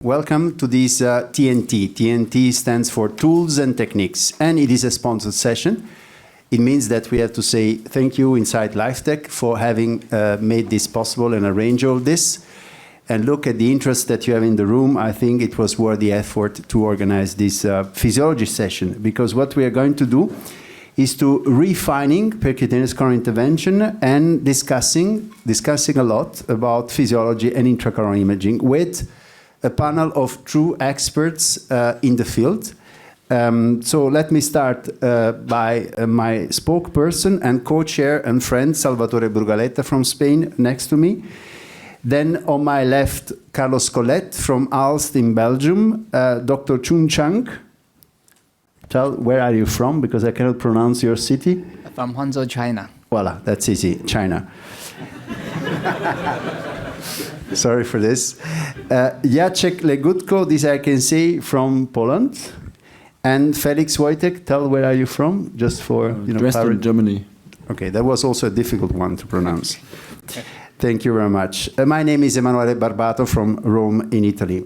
Welcome to this TNT. TNT stands for Tools and Techniques, and it is a sponsored session. It means that we have to say thank you inside LifeTech for having made this possible and arrange all this. And look at the interest that you have in the room. I think it was worth the effort to organize this physiology session, because what we are going to do is to refining percutaneous coronary intervention and discussing a lot about physiology and intracoronary imaging with a panel of true experts in the field. So let me start by my spokesperson and co-chair and friend, Salvatore Burgaletta from Spain, next to me. Then on my left, Carlos Collet from Aalst in Belgium, Dr. Chun Chang. Tell, where are you from? Because I cannot pronounce your city. From Hangzhou, China. Voila, that's easy, China. Sorry for this. Jacek Legutko, this I can say, from Poland. And Felix Wojtek, tell where are you from? Just for, Dresden, Germany. Okay, that was also a difficult one to pronounce. Thank you very much. My name is Emanuele Barbato from Rome in Italy.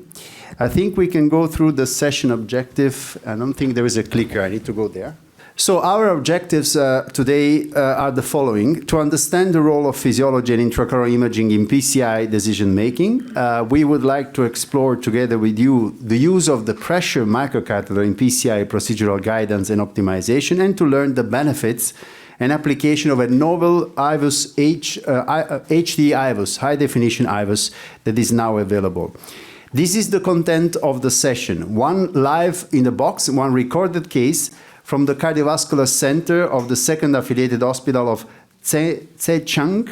I think we can go through the session objective. I don't think there is a clicker. I need to go there. So our objectives today are the following. To understand the role of physiology and intracoronary imaging in PCI decision-making, we would like to explore together with you the use of the pressure microcatheter in PCI procedural guidance and optimization, and to learn the benefits and application of a novel IVUS HD-IVUS, high-definition IVUS, that is now available. This is the content of the session. One live in the box, one recorded case from the Cardiovascular Center of the second affiliated hospital of Zhejiang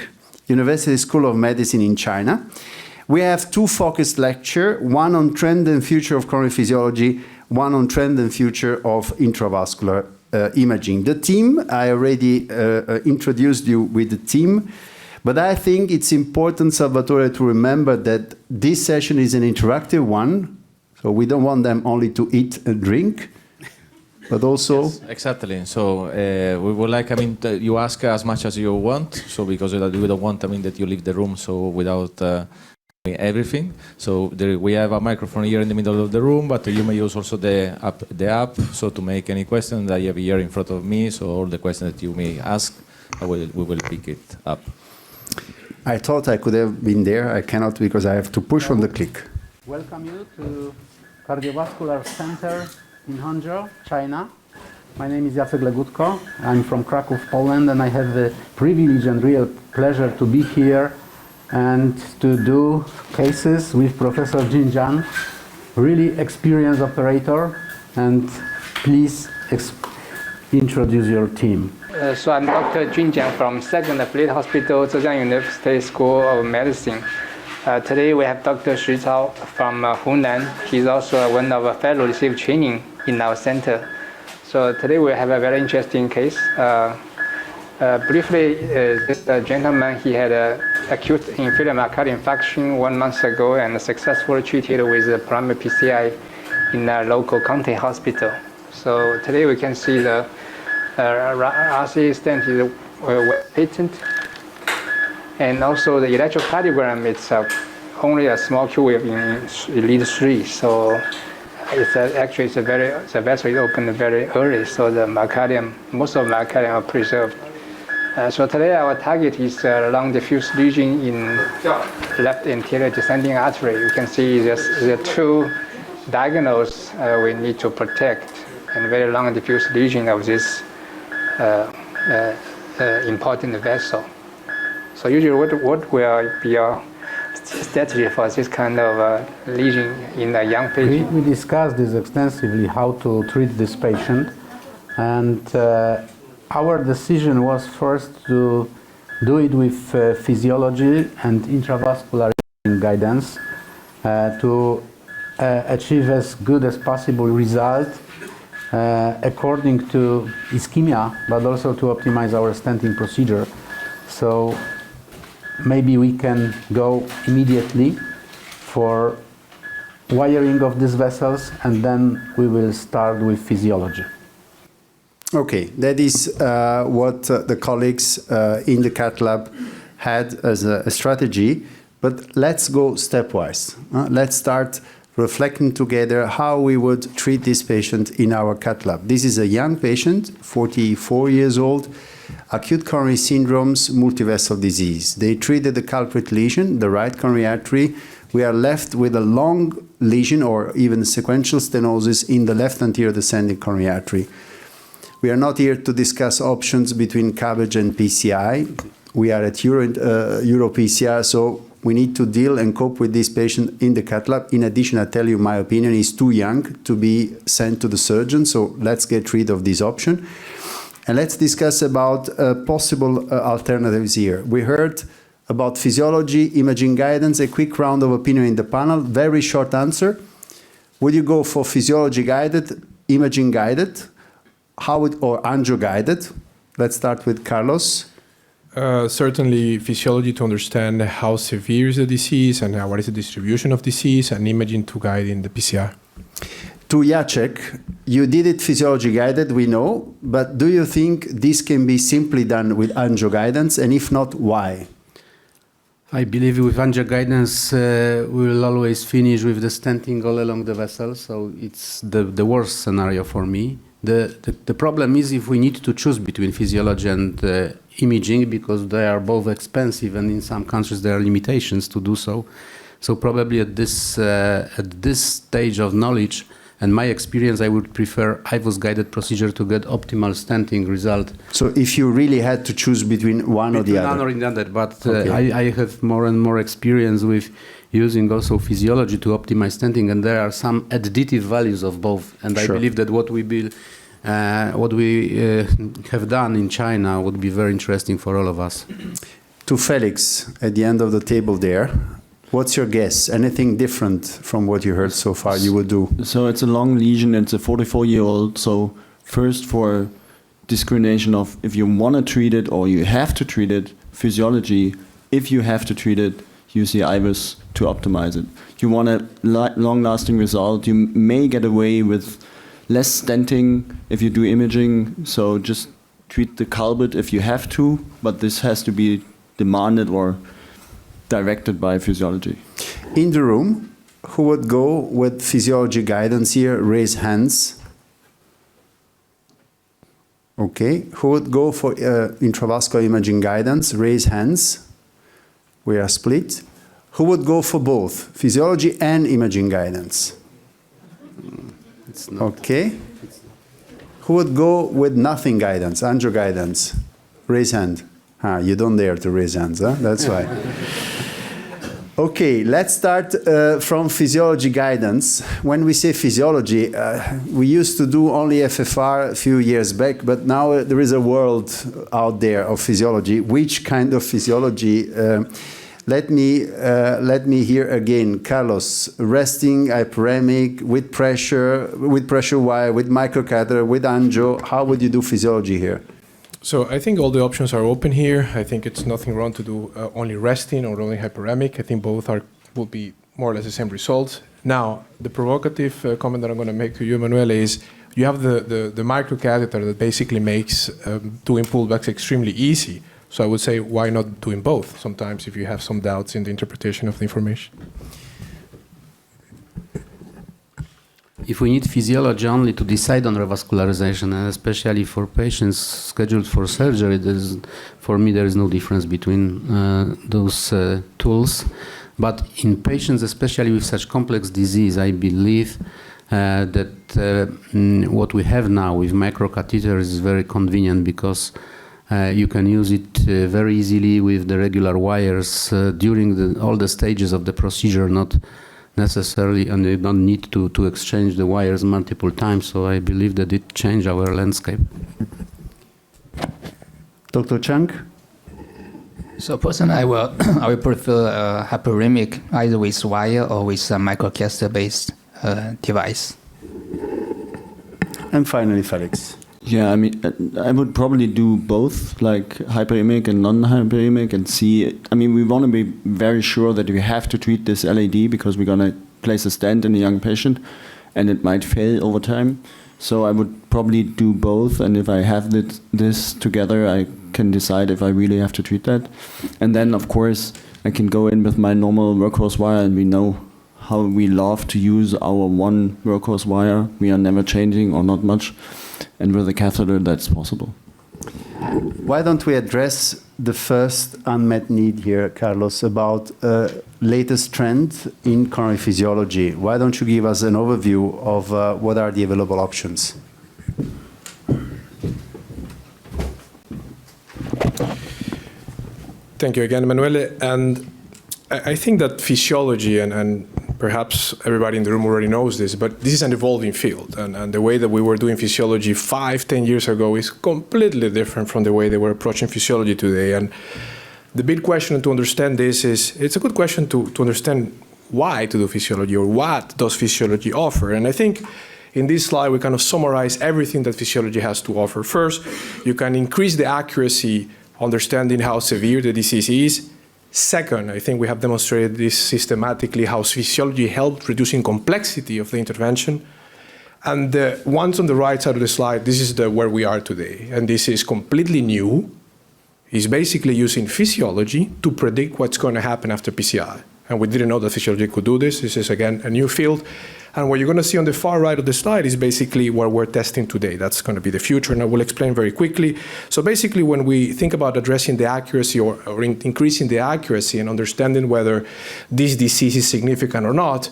University School of Medicine in China. We have two focused lectures, one on trend and future of coronary physiology, one on trend and future of intravascular imaging. The team, I already introduced you with the team, but I think it's important, Salvatore, to remember that this session is an interactive one, so we don't want them only to eat and drink, but also... Yes, exactly. So we would like, you ask as much as you want, so because we don't want, that you leave the room so without everything. So we have a microphone here in the middle of the room, but you may use also the app, so to make any questions that I have here in front of me, so all the questions that you may ask, we will pick it up. I thought I could have been there. I cannot because I have to push on the click. Welcome you to Cardiovascular Center in Hangzhou, China. My name is Jacek Legutko. I'm from Kraków, Poland, and I have the privilege and real pleasure to be here and to do cases with Professor Jin Jiang, really experienced operator. And please introduce your team. So I'm Dr. Jun Jiang from Second Affiliate Hospital, Zhejiang University School of Medicine. Today we have Dr. Xu Cao from Hunan. He's also one of a fellow received training in our center. So today we have a very interesting case. Briefly, this gentleman, he had an acute inferior myocardial infarction 1 month ago and successfully treated with primary PCI in a local county hospital. So today we can see the RC stent is patent, and also the electrocardiogram itself only a small Q wave in lead 3. So it's actually the vessel is opened very early, so the myocardium, most of the myocardium are preserved. So today our target is long diffuse lesion in left anterior descending artery. You can see the two diagonals we need to protect, and very long diffuse lesion of this important vessel. So usually what will be your strategy for this kind of lesion in a young patient? We discussed this extensively, how to treat this patient, and our decision was first to do it with physiology and intravascular guidance to achieve as good as possible result according to ischemia, but also to optimize our stenting procedure. So maybe we can go immediately for wiring of these vessels, and then we will start with physiology. Okay, that is what the colleagues in the cath lab had as a strategy, but let's go stepwise. Let's start reflecting together how we would treat this patient in our cath lab. This is a young patient, 44 years old, acute coronary syndromes, multivessel disease. They treated the culprit lesion, the right coronary artery. We are left with a long lesion or even sequential stenosis in the left anterior descending coronary artery. We are not here to discuss options between CABG and PCI. We are at EuroPCR, so we need to deal and cope with this patient in the cath lab. In addition, I tell you, my opinion is too young to be sent to the surgeon, so let's get rid of this option. And let's discuss about possible alternatives here. We heard about physiology, imaging guidance, a quick round of opinion in the panel. Very short answer. Would you go for physiology guided, imaging guided, or angio guided? Let's start with Carlos. Certainly physiology to understand how severe is the disease and what is the distribution of disease, and imaging to guide in the PCI. To Jacek, you did it physiology guided, we know, but do you think this can be simply done with angio guidance, and if not, why? I believe with angio guidance, we will always finish with the stenting all along the vessel, so it's the worst scenario for me. The problem is if we need to choose between physiology and imaging, because they are both expensive and in some countries there are limitations to do so. So probably at this stage of knowledge and my experience, I would prefer IVUS guided procedure to get optimal stenting result. So if you really had to choose between one or the other? One or the other, but okay. I have more and more experience with using also physiology to optimize stenting, and there are some additive values of both. And sure. I believe that what we have done in China would be very interesting for all of us. To Felix, at the end of the table there, what's your guess? Anything different from what you heard so far you would do? So it's a long lesion, it's a 44-year-old, so first for discrimination of if you want to treat it or you have to treat it, physiology, if you have to treat it, use the IVUS to optimize it. You want a long-lasting result, you may get away with less stenting if you do imaging, so just treat the culprit if you have to, but this has to be demanded or directed by physiology. In the room, who would go with physiology guidance here? Raise hands. Okay. Who would go for intravascular imaging guidance? Raise hands. We are split. Who would go for both physiology and imaging guidance? It's not. Okay. Who would go with nothing guidance, angio guidance? Raise hand. You don't dare to raise hands, huh? That's why. Okay, let's start from physiology guidance. When we say physiology, we used to do only FFR a few years back, but now there is a world out there of physiology. Which kind of physiology? Let me hear again, Carlos. Resting, hyperemic, with pressure wire, with microcatheter, with angio. How would you do physiology here? So I think all the options are open here. I think it's nothing wrong to do only resting or only hyperemic. I think both will be more or less the same results. Now, the provocative comment that I'm going to make to you, Emanuele, is you have the microcatheter that basically makes doing pullbacks extremely easy. So I would say, why not doing both sometimes if you have some doubts in the interpretation of the information? If we need physiology only to decide on revascularization, and especially for patients scheduled for surgery, for me there is no difference between those tools. But in patients, especially with such complex disease, I believe that what we have now with microcatheter is very convenient because you can use it very easily with the regular wires during all the stages of the procedure, not necessarily, and you don't need to exchange the wires multiple times. So I believe that it changed our landscape. Dr. Chang? So personally, I will prefer hyperemic, either with wire or with a microcatheter-based device. And finally, Felix. Yeah, I mean, I would probably do both, like hyperemic and non-hyperemic, and see. I mean, we want to be very sure that we have to treat this LAD because we're going to place a stent in a young patient, and it might fail over time. So I would probably do both, and if I have this together, I can decide if I really have to treat that. And then, of course, I can go in with my normal workhorse wire, and we know how we love to use our one workhorse wire. We are never changing or not much. And with a catheter, that's possible. Why don't we address the first unmet need here, Carlos, about latest trend in coronary physiology? Why don't you give us an overview of what are the available options? Thank you again, Emanuele. And I think that physiology, and perhaps everybody in the room already knows this, but this is an evolving field. And the way that we were doing physiology 5-10 years ago is completely different from the way they were approaching physiology today. And the big question to understand this is, it's a good question to understand why to do physiology, or what does physiology offer. And I think in this slide, we kind of summarize everything that physiology has to offer. First, you can increase the accuracy, understanding how severe the disease is. Second, I think we have demonstrated this systematically, how physiology helped reducing complexity of the intervention. And the ones on the right side of the slide, this is where we are today. And this is completely new. It's basically using physiology to predict what's going to happen after PCI. And we didn't know that physiology could do this. This is, again, a new field. And what you're going to see on the far right of the slide is basically what we're testing today. That's going to be the future, and I will explain very quickly. So basically, when we think about addressing the accuracy or increasing the accuracy and understanding whether this disease is significant or not,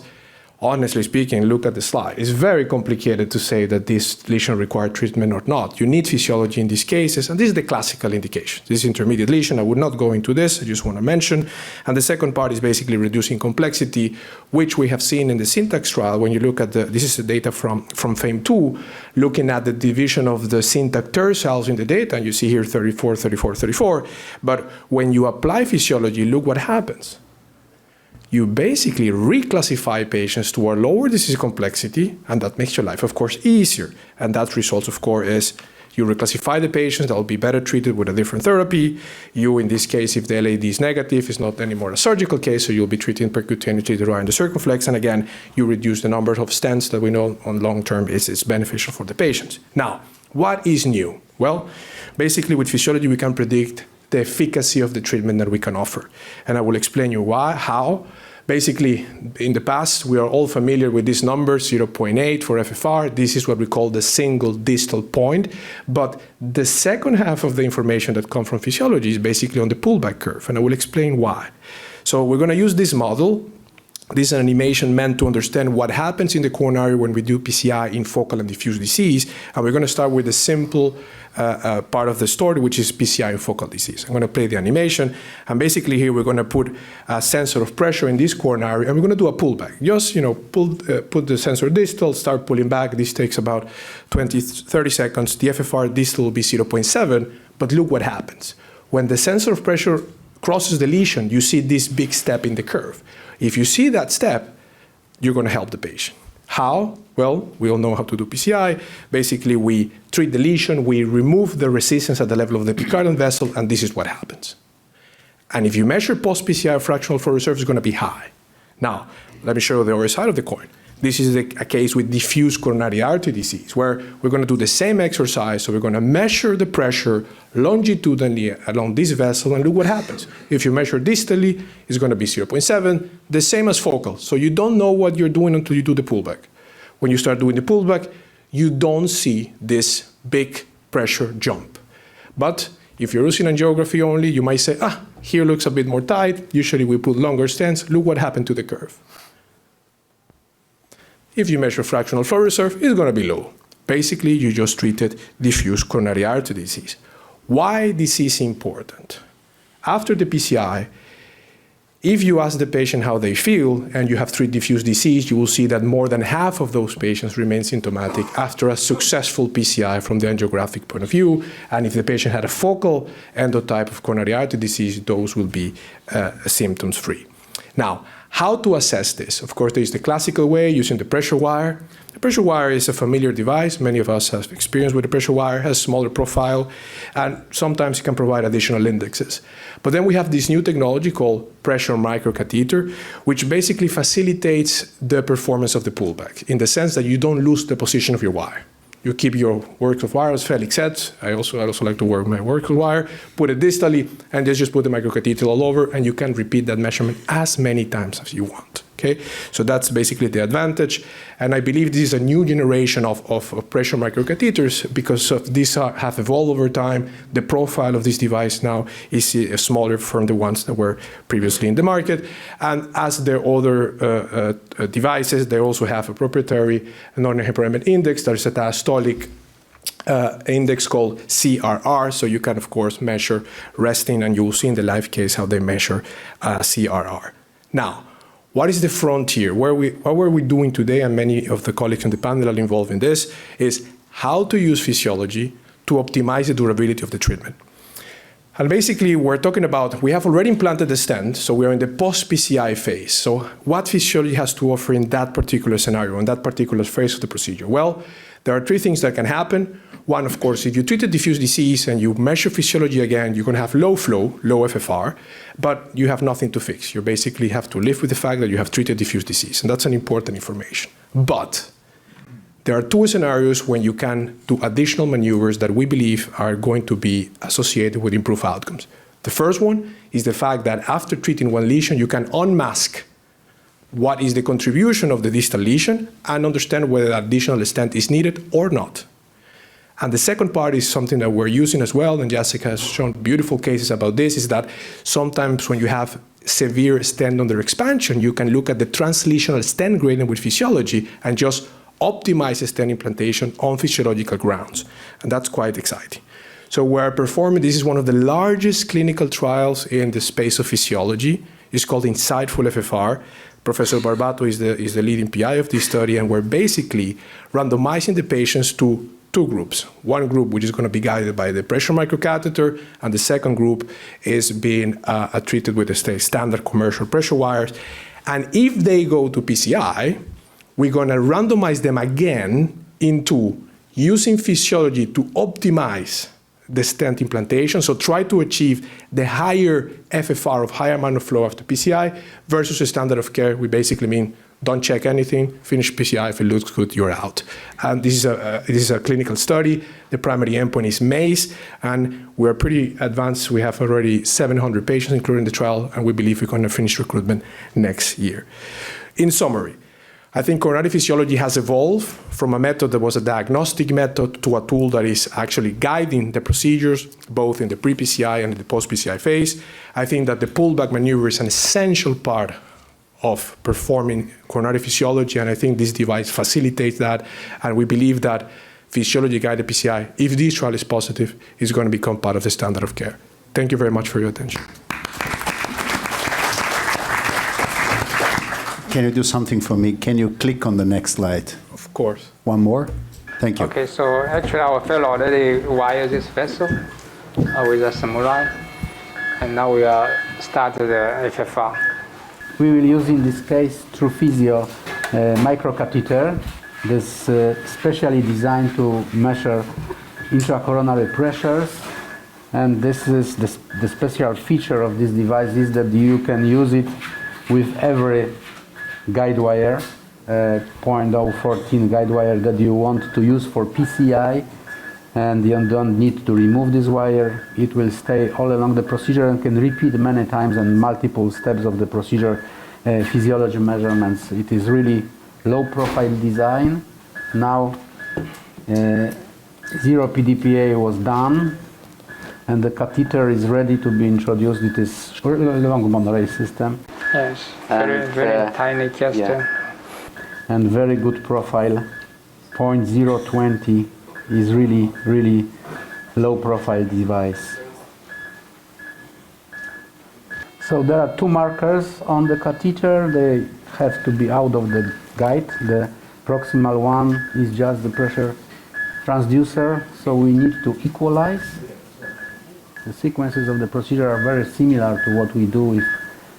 honestly speaking, look at the slide. It's very complicated to say that this lesion requires treatment or not. You need physiology in these cases, and this is the classical indication. This is intermediate lesion. I would not go into this. I just want to mention. And the second part is basically reducing complexity, which we have seen in the syntax trial. When you look at this is the data from FAME2, looking at the division of the syntax TER cells in the data, and you see here 34, 34, 34. But when you apply physiology, look what happens. You basically reclassify patients to a lower disease complexity, and that makes your life, of course, easier. And that results, of course, is you reclassify the patients that will be better treated with a different therapy. You, in this case, if the LAD is negative, it's not anymore a surgical case, so you'll be treating percutaneously the right and the circumflex. And again, you reduce the number of stents that we know on long term is beneficial for the patients. Now, what is new? Well, basically, with physiology, we can predict the efficacy of the treatment that we can offer. And I will explain you why, how. Basically, in the past, we are all familiar with this number, 0.8 for FFR. This is what we call the single distal point. But the second half of the information that comes from physiology is basically on the pullback curve, and I will explain why. So we're going to use this model. This is an animation meant to understand what happens in the coronary when we do PCI in focal and diffuse disease. And we're going to start with the simple part of the story, which is PCI in focal disease. I'm going to play the animation. And basically here we're going to put a sensor of pressure in this coronary, and we're going to do a pullback. Just, put the sensor distal, start pulling back. This takes about 20, 30 seconds. The FFR distal will be 0.7, but look what happens. When the sensor of pressure crosses the lesion, you see this big step in the curve. If you see that step, you're going to help the patient. How? Well, we all know how to do PCI. Basically, we treat the lesion, we remove the resistance at the level of the epicardial vessel, and this is what happens. And if you measure post-PCI fractional flow reserve, it's going to be high. Now, let me show you the other side of the coin. This is a case with diffuse coronary artery disease, where we're going to do the same exercise. So we're going to measure the pressure longitudinally along this vessel, and look what happens. If you measure distally, it's going to be 0.7, the same as focal. So you don't know what you're doing until you do the pullback. When you start doing the pullback, you don't see this big pressure jump. But if you're using angiography only, you might say, here looks a bit more tight. Usually we put longer stents. Look what happened to the curve. If you measure fractional flow reserve, it's going to be low. Basically, you just treated diffuse coronary artery disease. Why this is important? After the PCI, if you ask the patient how they feel and you have treated diffuse disease, you will see that more than half of those patients remain symptomatic after a successful PCI from the angiographic point of view. And if the patient had a focal endotype of coronary artery disease, those will be symptoms-free. Now, how to assess this? Of course, there is the classical way using the pressure wire. The pressure wire is a familiar device. Many of us have experience with the pressure wire, has a smaller profile, and sometimes it can provide additional indexes. But then we have this new technology called pressure microcatheter, which basically facilitates the performance of the pullback in the sense that you don't lose the position of your wire. You keep your work of wire as Felix said. I also like to work my work of wire, put it distally, and just put the microcatheter all over, and you can repeat that measurement as many times as you want. Okay, so that's basically the advantage, and I believe this is a new generation of pressure microcatheters because of these have evolved over time. The profile of this device now is smaller from the ones that were previously in the market, and as their other devices, they also have a proprietary non-hyperemic index that is a diastolic index called CRR, so you can of course measure resting, and you will see in the live case how they measure CRR. Now, what is the frontier? What were we doing today, and many of the colleagues on the panel are involved in this, is how to use physiology to optimize the durability of the treatment. And basically, we're talking about, we have already implanted the stent, so we're in the post-PCI phase. So what physiology has to offer in that particular scenario, in that particular phase of the procedure? Well, there are three things that can happen. One, of course, if you treat a diffuse disease and you measure physiology again, you're going to have low flow, low FFR, but you have nothing to fix. You basically have to live with the fact that you have treated diffuse disease, and that's an important information. But there are two scenarios when you can do additional maneuvers that we believe are going to be associated with improved outcomes. The first one is the fact that after treating one lesion, you can unmask what is the contribution of the distal lesion and understand whether additional stent is needed or not. And the second part is something that we're using as well, and Jessica has shown beautiful cases about this, is that sometimes when you have severe stent under expansion, you can look at the translesional stent gradient with physiology and just optimize stent implantation on physiological grounds. And that's quite exciting. So we're performing, this is one of the largest clinical trials in the space of physiology. It's called Insightful FFR. Professor Barbato is the leading PI of this study, and we're basically randomizing the patients to two groups. One group which is going to be guided by the pressure microcatheter, and the second group is being treated with the standard commercial pressure wires. And if they go to PCI, we're going to randomize them again into using physiology to optimize the stent implantation, so try to achieve the higher FFR of higher amount of flow after PCI versus a standard of care. We basically mean don't check anything, finish PCI, if it looks good, you're out. And this is a clinical study. The primary endpoint is MACE, and we're pretty advanced. We have already 700 patients including the trial, and we believe we're going to finish recruitment next year. In summary, I think coronary physiology has evolved from a method that was a diagnostic method to a tool that is actually guiding the procedures, both in the pre-PCI and the post-PCI phase. I think that the pullback maneuver is an essential part of performing coronary physiology, and I think this device facilitates that, and we believe that physiology-guided PCI, if this trial is positive, is going to become part of the standard of care. Thank you very much for your attention. Can you do something for me? Can you click on the next slide? Of course. One more? Thank you. Okay, so actually our fellow already wired this vessel with a samurai, and now we are started the FFR. We will use in this case through physio microcatheter. This specially designed to measure intracoronary pressures, and this is the special feature of this device is that you can use it with every guide wire, 0.014 guide wire that you want to use for PCI, and you don't need to remove this wire. It will stay all along the procedure and can repeat many times and multiple steps of the procedure physiology measurements. It is really low profile design. Now zero PDPA was done, and the catheter is ready to be introduced. It is a long monorail system. Yes, very tiny catheter. Yeah. And very good profile. 0.020 is really low profile device. So there are two markers on the catheter. They have to be out of the guide. The proximal one is just the pressure transducer, so we need to equalize. The sequences of the procedure are very similar to what we do with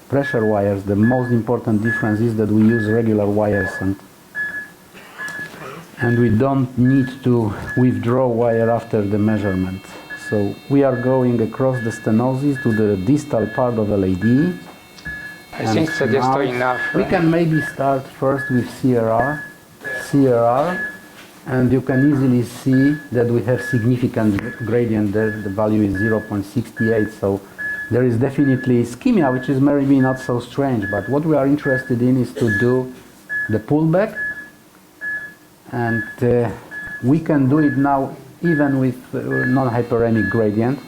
pressure wires. The most important difference is that we use regular wires, and we don't need to withdraw wire after the measurement. So we are going across the stenosis to the distal part of LAD. I think so just enough. We can maybe start first with CRR, and you can easily see that we have significant gradient there. The value is 0.68, so There is definitely ischemia, which is maybe not so strange, but what we are interested in is to do the pullback, and we can do it now even with non-hyperemic gradient,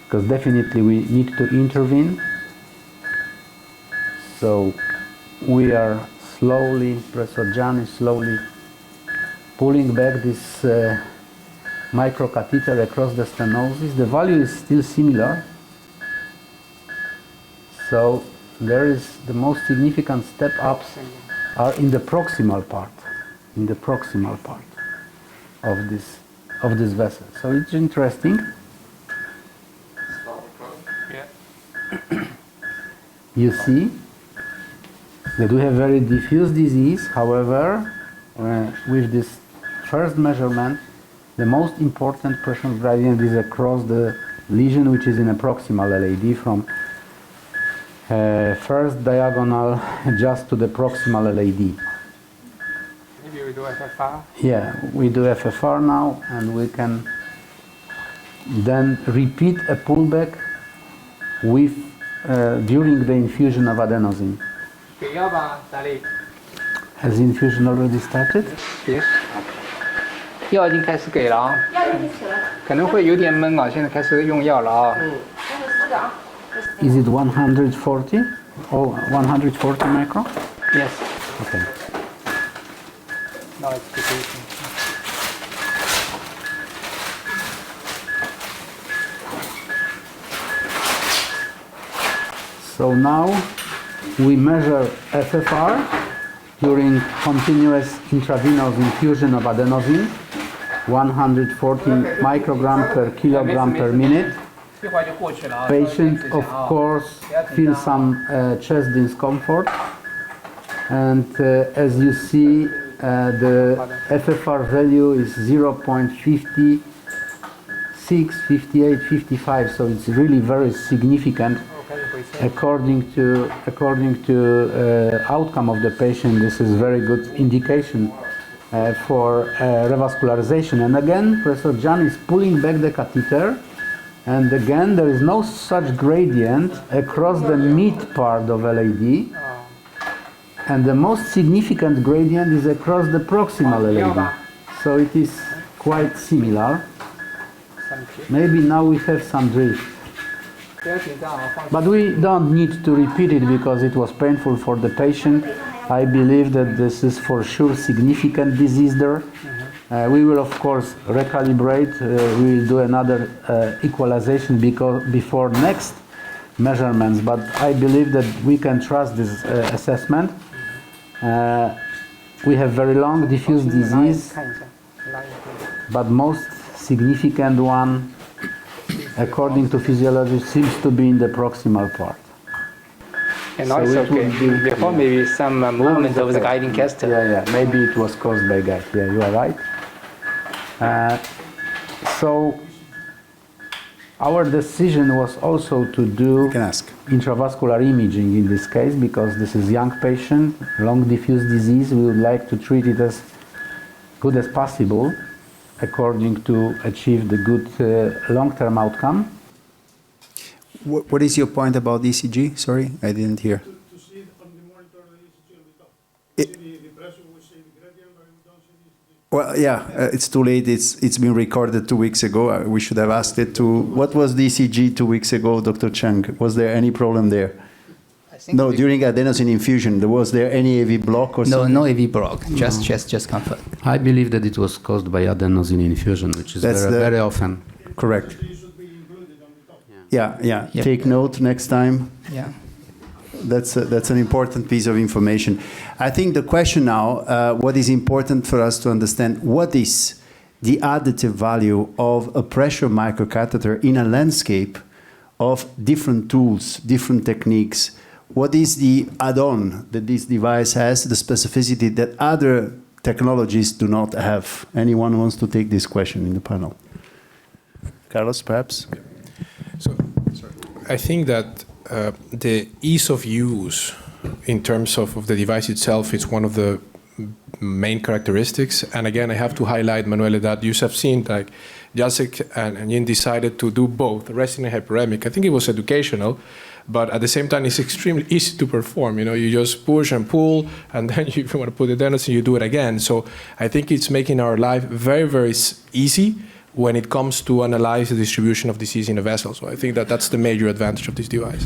because definitely we need to intervene. So we are slowly, Professor Jan is slowly pulling back this microcatheter across the stenosis. The value is still similar. So there is the most significant step ups are in the proximal part, of this vessel. So it's interesting. You see, they do have very diffuse disease. However, with this first measurement, the most important pressure gradient is across the lesion, which is in a proximal LAD from first diagonal just to the proximal LAD. Maybe we do FFR. Yeah, we do FFR now, and we can then repeat a pullback with during the infusion of adenosine. Has the infusion already started? Yes. 药已经开始给了啊，可能会有点闷啊，现在开始用药了啊。Is it 140? Oh, 140 micro? Yes. Okay. Now it's decreasing. So now we measure FFR during continuous intravenous infusion of adenosine, 140 microgram per kilogram per minute. Patient, of course, feels some chest discomfort, and as you see, the FFR value is 0.56, 58, 55, so it's really very significant. According to outcome of the patient, this is very good indication for revascularization. And again, Professor Jan is pulling back the catheter, and again there is no such gradient across the mid part of LAD, and the most significant gradient is across the proximal LAD. So it is quite similar. Maybe now we have some drift. But we don't need to repeat it because it was painful for the patient. I believe that this is for sure significant disease there. We will of course recalibrate. We will do another equalization before next measurements. But I believe that we can trust this assessment. We have very long diffuse disease, but most significant one, according to physiology, seems to be in the proximal part. And so also, before maybe some movement of the guiding catheter. Yeah, maybe it was caused by gut. Yeah, you are right. So our decision was also to do intravascular imaging in this case, because this is young patient, long diffuse disease. We would like to treat it as good as possible, according to achieve the good long-term outcome. What is your point about ECG? Sorry, I didn't hear. To see on the monitor the ECG on the top. See the pressure, we see the gradient, but we don't see the ECG. Well, yeah, it's too late. It's been recorded 2 weeks ago. We should have asked it to. What was the ECG 2 weeks ago, Dr. Chang? Was there any problem there? No, during adenosine infusion, was there any AV block or something? No AV block, just comfort. I believe that it was caused by adenosine infusion, which is very often. Correct. It should be included on the top. Yeah. Yep. Take note next time. Yeah. That's an important piece of information. I think the question now, what is important for us to understand, what is the additive value of a pressure microcatheter in a landscape of different tools, different techniques? What is the add-on that this device has, the specificity that other technologies do not have? Anyone wants to take this question in the panel? Carlos, perhaps? So, I think that the ease of use in terms of the device itself is one of the main characteristics. And again, I have to highlight, Manuele, that you have seen like Jacek and Yin decided to do both, resting and hyperemic. I think it was educational, but at the same time, it's extremely easy to perform. You know, you just push and pull, and then if you want to put it down, so you do it again. So I think it's making our life very, very easy when it comes to analyze the distribution of disease in a vessel. So I think that that's the major advantage of this device.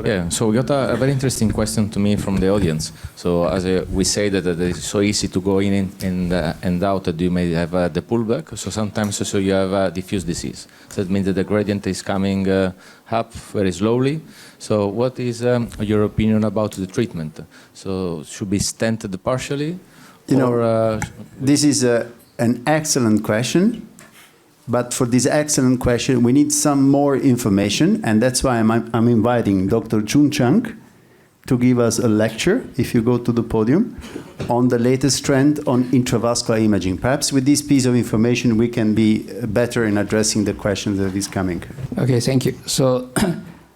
Yeah, so we got a very interesting question to me from the audience. So as we say that it's so easy to go in and out that you may have the pullback. So sometimes also you have diffuse disease. So that means that the gradient is coming up very slowly. So what is your opinion about the treatment? So should be stented partially? You know, this is an excellent question. But for this excellent question, we need some more information, and that's why I'm inviting Dr. Chun Chang to give us a lecture, if you go to the podium, on the latest trend on intravascular imaging. Perhaps with this piece of information, we can be better in addressing the question that is coming. Okay, thank you. So,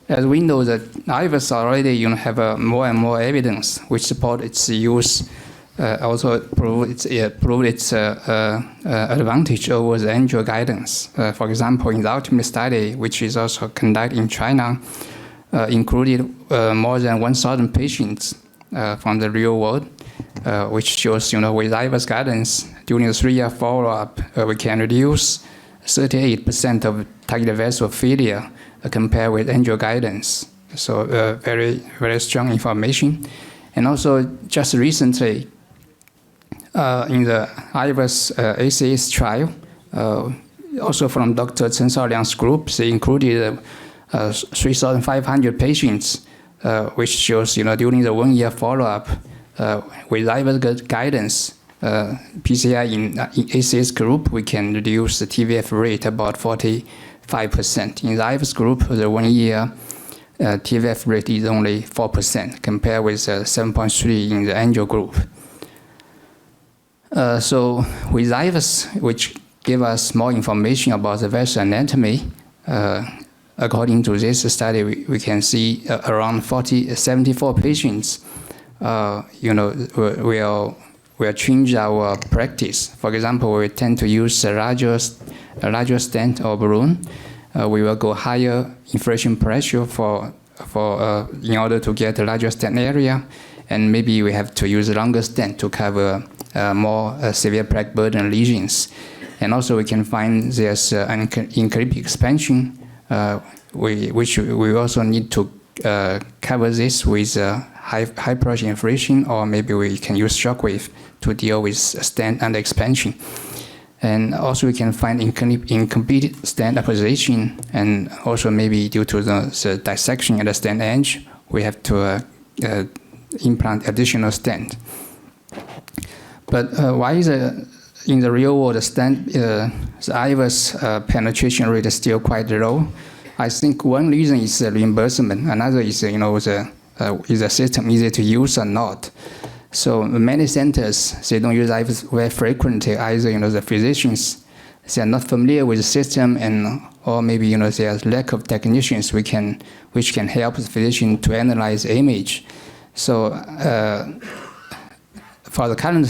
as we know that IVUS already have more and more evidence which support its use. Also prove its advantage over the angio guidance. For example, in the ultimate study, which is also conducted in China, included more than 1,000 patients from the real world, which shows, with IVUS guidance, during the 3-year follow-up, we can reduce 38% of target vessel failure compared with angio guidance. So very, very strong information. And also, just recently, in the IVUS ACS trial, also from Dr. Chen Shaoliang's group, they included 3,500 patients, which shows, during the 1-year follow-up, with IVUS guidance, PCI in ACS group, we can reduce the TVF rate about 45%. In the IVUS group, the 1-year TVF rate is only 4%, compared with 7.3 in the angio group. So with IVUS, which give us more information about the vessel anatomy, according to this study, we can see around 74 patients, will change our practice. For example, we tend to use a larger stent or balloon. We will go higher infiltration pressure in order to get a larger stent area, and maybe we have to use a longer stent to cover more severe plaque burden lesions. And also we can find there's an encryptic expansion, which we also need to cover this with high pressure inflation, or maybe we can use shockwave to deal with stent and expansion. And also we can find incomplete stent apposition, and also maybe due to the dissection at the stent edge, we have to implant additional stent. But why is in the real world the IVUS penetration rate is still quite low? I think one reason is the reimbursement. Another is is the system easy to use or not. So many centers, they don't use IVUS very frequently. Either the physicians, they are not familiar with the system, or maybe there's lack of technicians which can help the physician to analyze the image. So for the current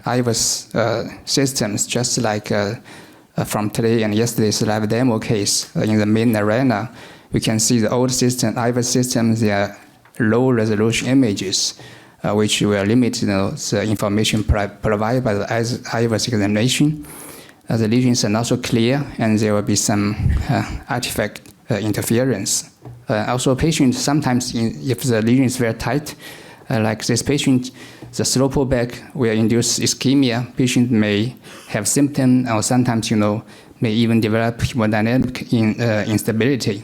IVUS systems, just like from today and yesterday's live demo case in the main arena, we can see the old system, IVUS systems, they are low resolution images, which will limit the information provided by the IVUS examination. The lesions are not so clear, and there will be some artifact interference. Also, patients sometimes, if the lesion is very tight, like this patient, the slow pullback will induce ischemia. Patient may have symptoms, or sometimes, may even develop hemodynamic instability.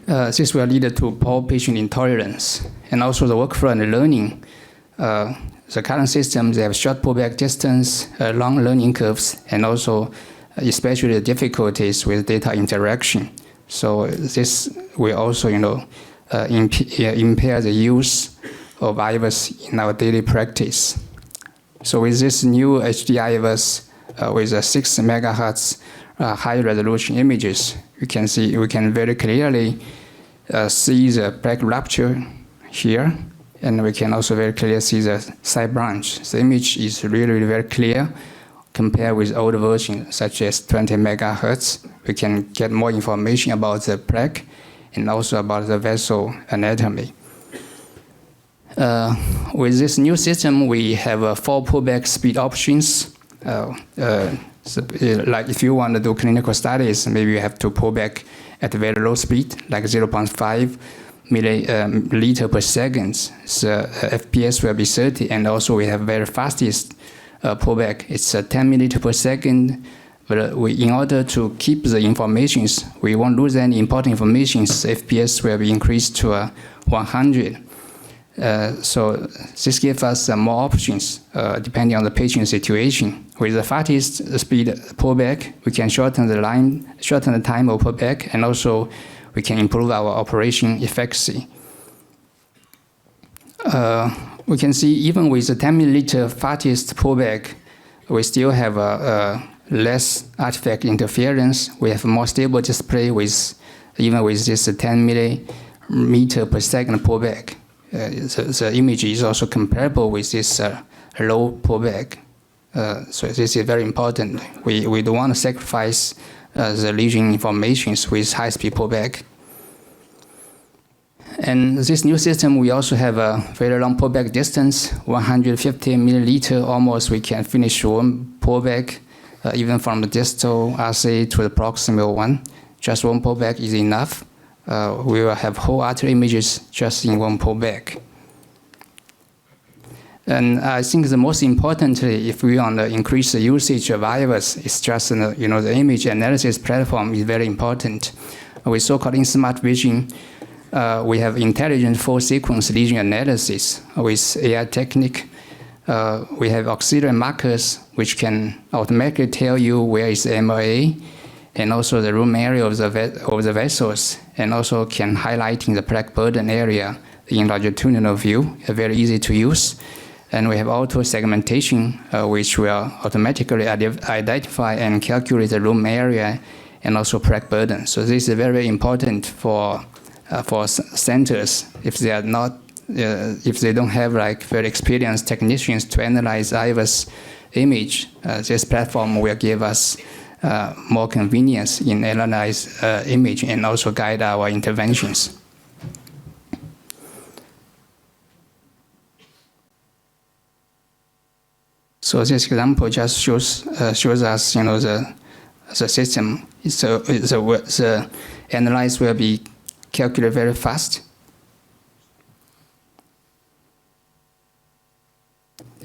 This will lead to poor patient intolerance. And also the workflow and the learning. The current systems, they have short pullback distance, long learning curves, and also especially the difficulties with data interaction. So this will also, impair the use of IVUS in our daily practice. So with this new HD-IVUS with a 6 megahertz high resolution images, we can very clearly see the plaque rupture here, And we can also very clearly see the side branch. The image is really, really very clear compared with older versions, such as 20 megahertz. We can get more information about the plaque and also about the vessel anatomy. With this new system, we have 4 pullback speed options. Like if you want to do clinical studies, maybe you have to pull back at a very low speed, like 0.5 milliliter per second. So FPS will be 30, and also we have very fastest pullback. It's 10 milliliter per second. But in order to keep the informations, we won't lose any important information. FPS will be increased to 100. So this gives us more options depending on the patient situation. With the fastest speed pullback, we can shorten the time of pullback, and also we can improve our operation efficiency. We can see even with the 10 milliliter fastest pullback, we still have less artifact interference. We have more stable display even with this 10 millimeter per second pullback. The image is also comparable with this low pullback. So this is very important. We don't want to sacrifice the lesion informations with high-speed pullback. And this new system, we also have a very long pullback distance, 150 milliliter. Almost we can finish one pullback, even from the distal RCA to the proximal one. Just one pullback is enough. We will have whole artery images just in one pullback. And I think the most importantly, if we want to increase the usage of IVUS, it's just the image analysis platform is very important. With so-called in smart vision, we have intelligent full sequence lesion analysis with AI technique. We have auxiliary markers which can automatically tell you where is the MOA, and also the room area of the vessels, and also can highlight in the plaque burden area in longitudinal view, very easy to use. And we have auto segmentation, which will automatically identify and calculate the room area and also plaque burden. So this is very, very important for centers if they are not, if they don't have like very experienced technicians to analyze IVUS image. This platform will give us more convenience in analyze image and also guide our interventions. So this example just shows us, the system. So the analyze will be calculated very fast,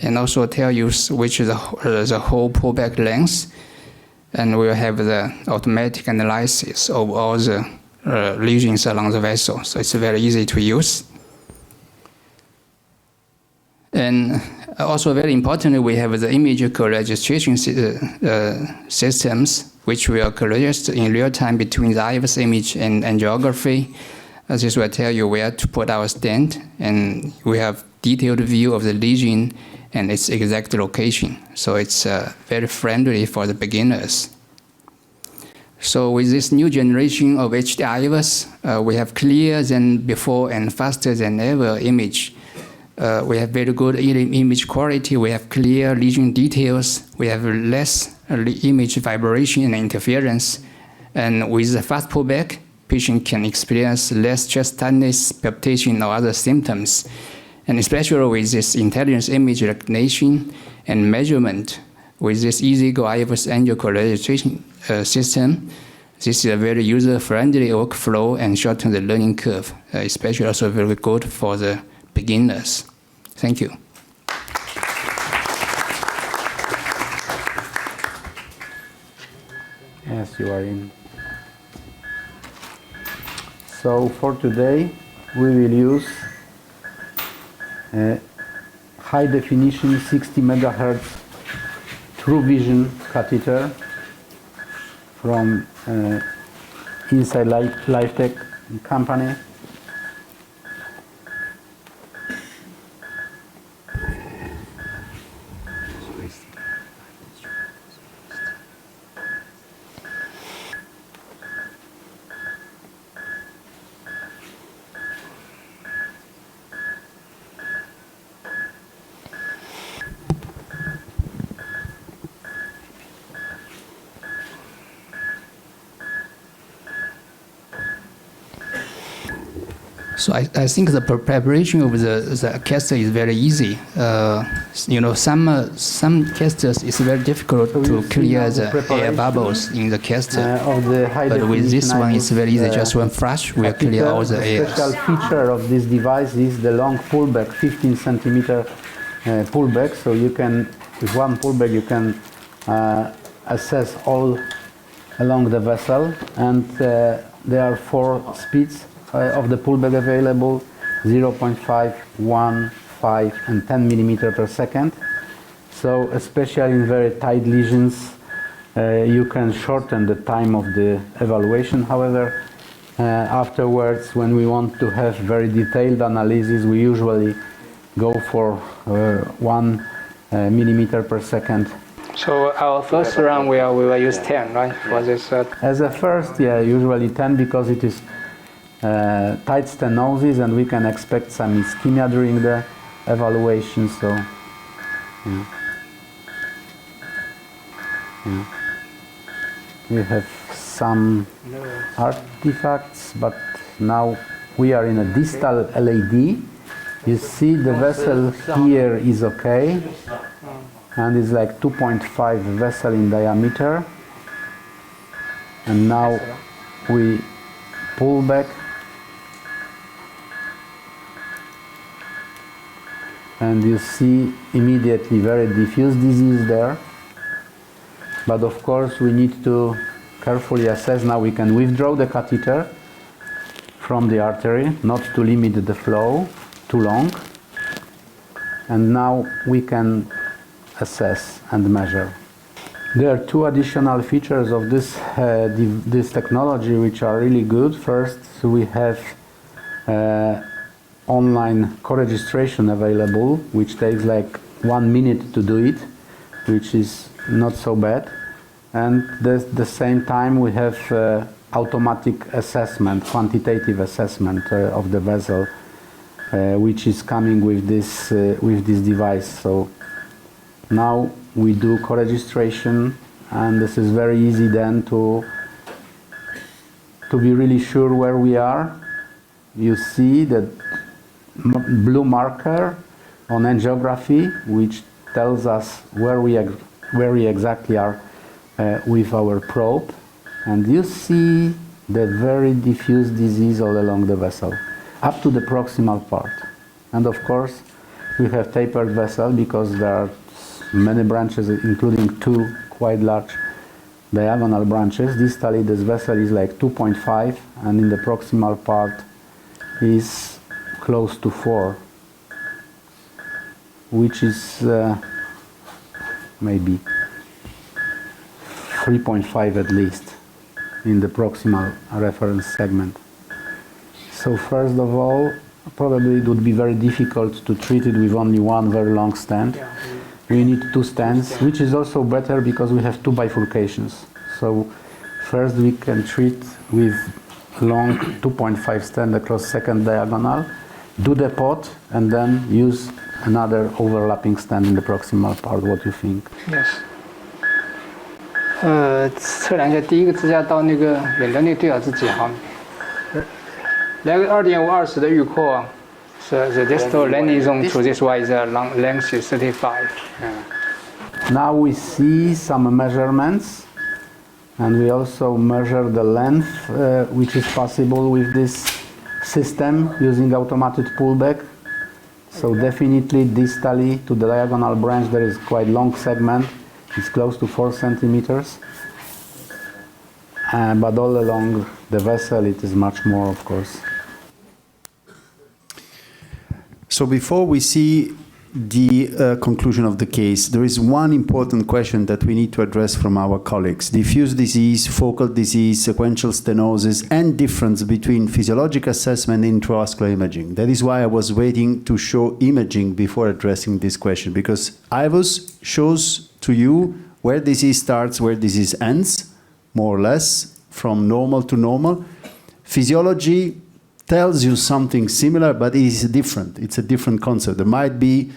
and also tell you which is the whole pullback length, and we'll have the automatic analysis of all the lesions along the vessel. So it's very easy to use. And also very importantly, we have the image co-registration systems, which will co-register in real time between the IVUS image and angiography. This will tell you where to put our stent, and we have detailed view of the lesion and its exact location. So it's very friendly for the beginners. So with this new generation of HD-IVUS, we have clearer than before and faster than ever image. We have very good image quality. We have clear lesion details. We have less image vibration and interference. And with the fast pullback, patient can experience less chest tightness, palpitation, or other symptoms. And especially with this intelligent image recognition and measurement, with this EasyGo IVUS angio co-registration system, this is a very user-friendly workflow and shorten the learning curve, especially also very good for the beginners. Thank you. Yes, you are in. So for today, we will use a high definition 60 megahertz True Vision catheter from Inside LifeTech company. So I think the preparation of the catheter is very easy. Some catheters is very difficult to clear the air bubbles in the catheter. But with this one, it's very easy. Just one flush will clear all the air. The special feature of this device is the long pullback, 15 centimeter pullback. So you can, with one pullback, you can assess all along the vessel, and there are 4 speeds of the pullback available: 0.5, 1, 5, and 10 millimeter per second. So especially in very tight lesions, you can shorten the time of the evaluation. However, afterwards, when we want to have very detailed analysis, we usually go for 1 millimeter per second. So our first round we will use 10, right? For this. As a first, yeah, usually 10, because it is tight stenosis, and we can expect some ischemia during the evaluation. So, yeah. Yeah. We have some artifacts, but now we are in a distal LAD. You see the vessel here is okay, and it's like 2.5 vessel in diameter. And now we pull back, and you see immediately very diffuse disease there. But of course we need to carefully assess. Now we can withdraw the catheter from the artery, not to limit the flow too long. And now we can assess and measure. There are 2 additional features of this technology which are really good. First, we have online co-registration available, which takes like 1 minute to do it, which is not so bad. And at the same time we have automatic assessment, quantitative assessment of the vessel, which is coming with this device. So now we do co-registration, and this is very easy then to be really sure where we are. You see the blue marker on angiography, which tells us where we exactly are with our probe, and you see the very diffuse disease all along the vessel, up to the proximal part. And of course, we have tapered vessel because there are many branches, including 2 quite large diagonal branches. Distally, this vessel is like 2.5, and in the proximal part is close to 4, which is maybe 3.5 at least in the proximal reference segment. So first of all, probably it would be very difficult to treat it with only 1 very long stent. We need 2 stents, which is also better because we have 2 bifurcations. So first we can treat with long 2.5 stent across second diagonal, do the pot, and then use another overlapping stent in the proximal part. What do you think? Yes. 测量一下第一个支架到那个远端那个对角是几毫米？来个2.5 20的预扩。So the distal landing zone to this one is length is 35. Now we see some measurements, and we also measure the length, which is possible with this system using automated pullback. So definitely distally to the diagonal branch there is quite long segment. It's close to 4 centimeters, but all along the vessel it is much more, of course. So before we see the conclusion of the case, there is one important question that we need to address from our colleagues. Diffuse disease, focal disease, sequential stenosis, and difference between physiologic assessment and intravascular imaging. That is why I was waiting to show imaging before addressing this question, because IVUS shows to you where disease starts, where disease ends, more or less, from normal to normal. Physiology tells you something similar, but it is different. It's a different concept. There might be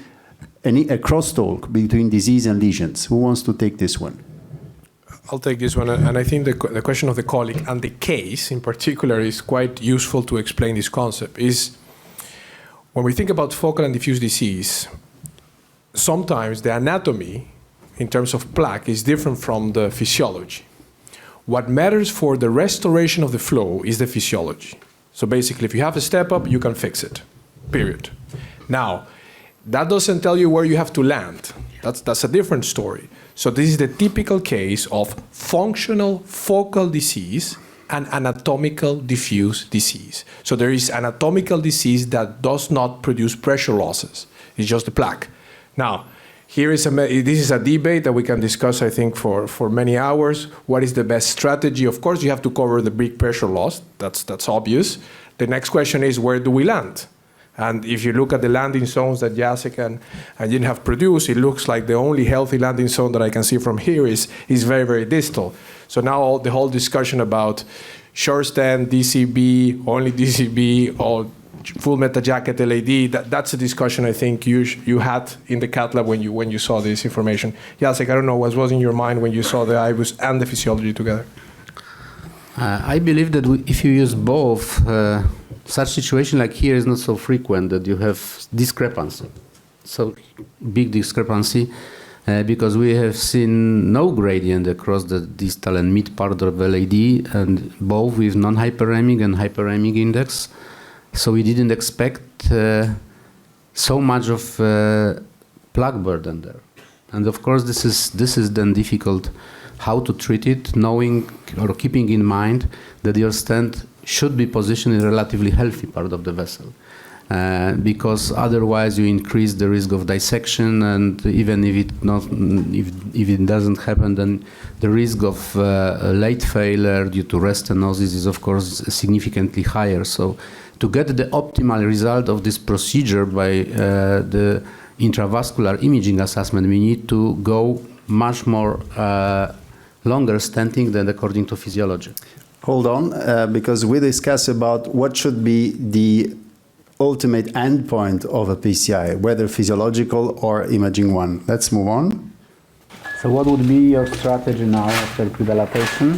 a crosstalk between disease and lesions. Who wants to take this one? I'll take this one, and I think the question of the colleague and the case in particular is quite useful to explain this concept. Is when we think about focal and diffuse disease, sometimes the anatomy in terms of plaque is different from the physiology. What matters for the restoration of the flow is the physiology. So basically, if you have a step up, you can fix it, period. Now, that doesn't tell you where you have to land. That's a different story. So this is the typical case of functional focal disease and anatomical diffuse disease. So there is anatomical disease that does not produce pressure losses. It's just the plaque. Now, this is a debate that we can discuss, I think, for many hours. What is the best strategy? Of course, you have to cover the big pressure loss. That's obvious. The next question is, where do we land? And if you look at the landing zones that Jacek and Jin have produced, it looks like the only healthy landing zone that I can see from here is very, very distal. So now the whole discussion about short stent, DCB, only DCB, or full meta-jacket LAD, that's a discussion I think you had in the cath lab when you saw this information. Jacek, I don't know what was in your mind when you saw the IVUS and the physiology together. I believe that if you use both, such situation like here is not so frequent that you have discrepancy. So big discrepancy because we have seen no gradient across the distal and mid part of LAD, and both with non-hyperemic and hyperemic index. So we didn't expect so much of plaque burden there. And of course this is then difficult how to treat it, knowing or keeping in mind that your stent should be positioned in a relatively healthy part of the vessel. Because otherwise you increase the risk of dissection, and even if it doesn't happen, then the risk of late failure due to restenosis is of course significantly higher. So to get the optimal result of this procedure by the intravascular imaging assessment, we need to go much more longer stenting than according to physiology. Hold on, because we discussed about what should be the ultimate endpoint of a PCI, whether physiological or imaging one. Let's move on. So what would be your strategy now after pre-dilatation?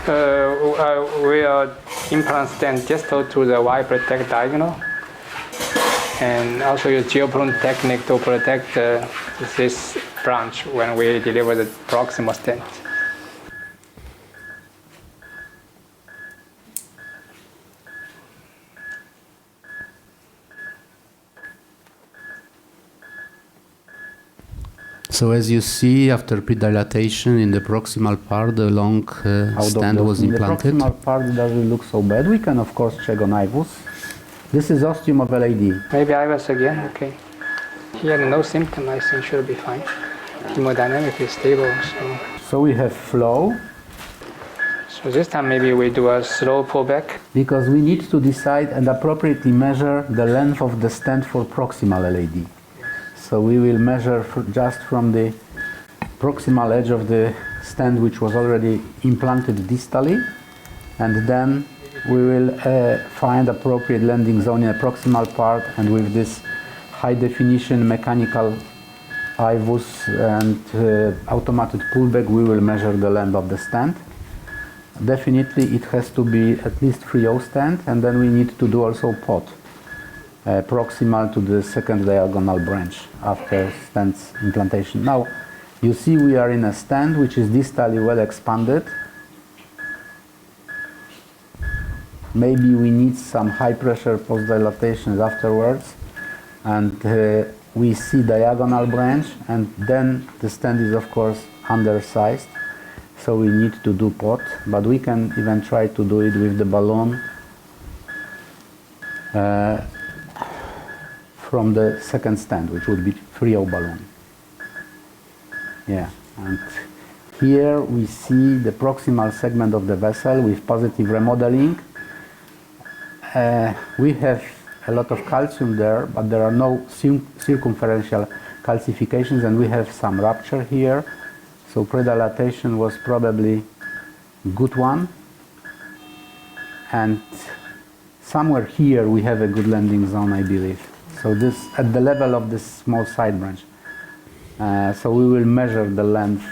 We are implant stent distal to the Y protect diagonal, and also use geoprone technique to protect this branch when we deliver the proximal stent. So as you see, after pre-dilatation in the proximal part, the long stent was implanted. The proximal part doesn't look so bad. We can of course check on IVUS. This is ostium of LAD. Maybe IVUS again, okay. Here no symptom, I think should be fine. Hemodynamic is stable, So we have flow. So this time maybe we do a slow pullback. Because we need to decide and appropriately measure the length of the stent for proximal LAD. So we will measure just from the proximal edge of the stent, which was already implanted distally, and then we will find appropriate landing zone in the proximal part, and with this high definition mechanical IVUS and automated pullback, we will measure the length of the stent. Definitely it has to be at least 3/0 stent, and then we need to do also POT. Proximal to the second diagonal branch after stent's implantation. Now, you see we are in a stent which is distally well expanded. Maybe we need some high pressure post-dilatations afterwards, and we see diagonal branch, and then the stent is of course undersized, so we need to do POT, but we can even try to do it with the balloon from the second stent, which would be 3/0 balloon. Yeah, and here we see the proximal segment of the vessel with positive remodeling. We have a lot of calcium there, but there are no circumferential calcifications, and we have some rupture here. So predilatation was probably a good one. And somewhere here we have a good landing zone, I believe. So this at the level of this small side branch. So we will measure the length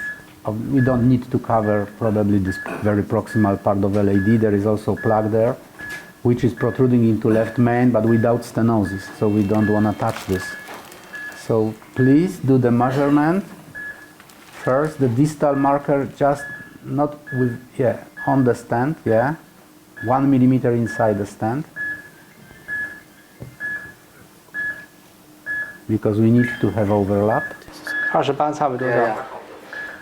we don't need to cover probably this very proximal part of LAD. There is also plaque there, which is protruding into left main, but without stenosis, so we don't want to touch this. So please do the measurement. First, the distal marker, just not with, on the stent, 1 millimeter inside the stent, because we need to have overlap. 28差不多是吧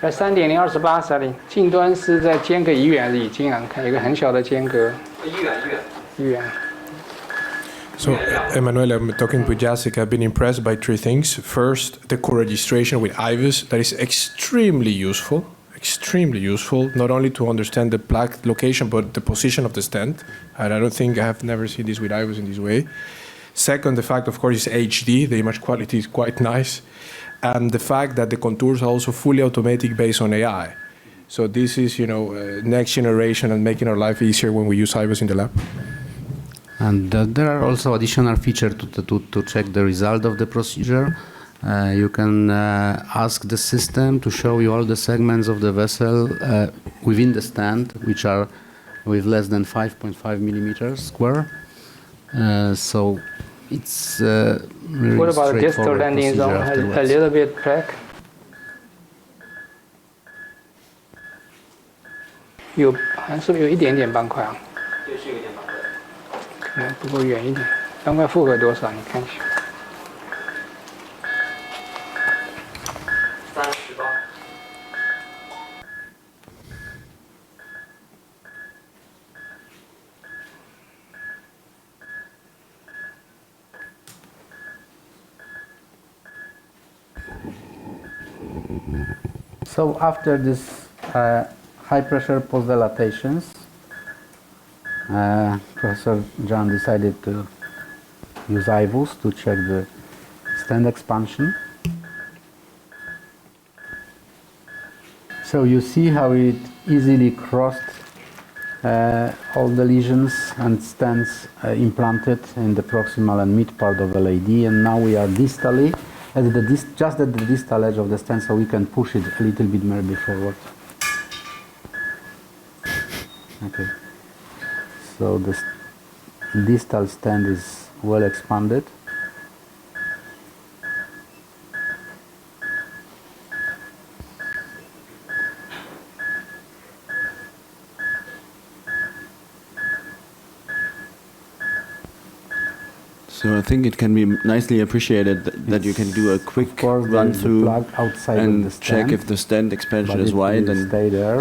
？3.0 28/30，近端是在间隔一远已经啊，看有一个很小的间隔。一远。So, Emanuele, I'm talking with Jacek. I've been impressed by three things. First, the co-registration with IVUS, that is extremely useful, not only to understand the plaque location, but the position of the stent. And I don't think I have never seen this with IVUS in this way. Second, the fact, of course, is HD. The image quality is quite nice. And the fact that the contours are also fully automatic based on AI. So this is, next generation and making our life easier when we use IVUS in the lab. And there are also additional features to check the result of the procedure. You can ask the system to show you all the segments of the vessel within the stent, which are with less than 5.5 millimeters square. So it's really What about distal straightforward landing zone? procedure A little bit plaque. 好像是不是有一点点斑块啊？对，是有一点斑块。可能不够远一点。斑块负荷多少？你看一下。38。So after this high pressure post dilatations, Professor John decided to use IVUS to check the stent expansion. So you see how it easily crossed all the lesions and stents implanted in the proximal and mid part of LAD, and now we are distally just at the distal edge of the stent, so we can push it a little bit maybe forward. Okay. So the distal stent is well expanded. So I think it can be nicely appreciated that you can do a quick run through and check if the stent expansion is wide, and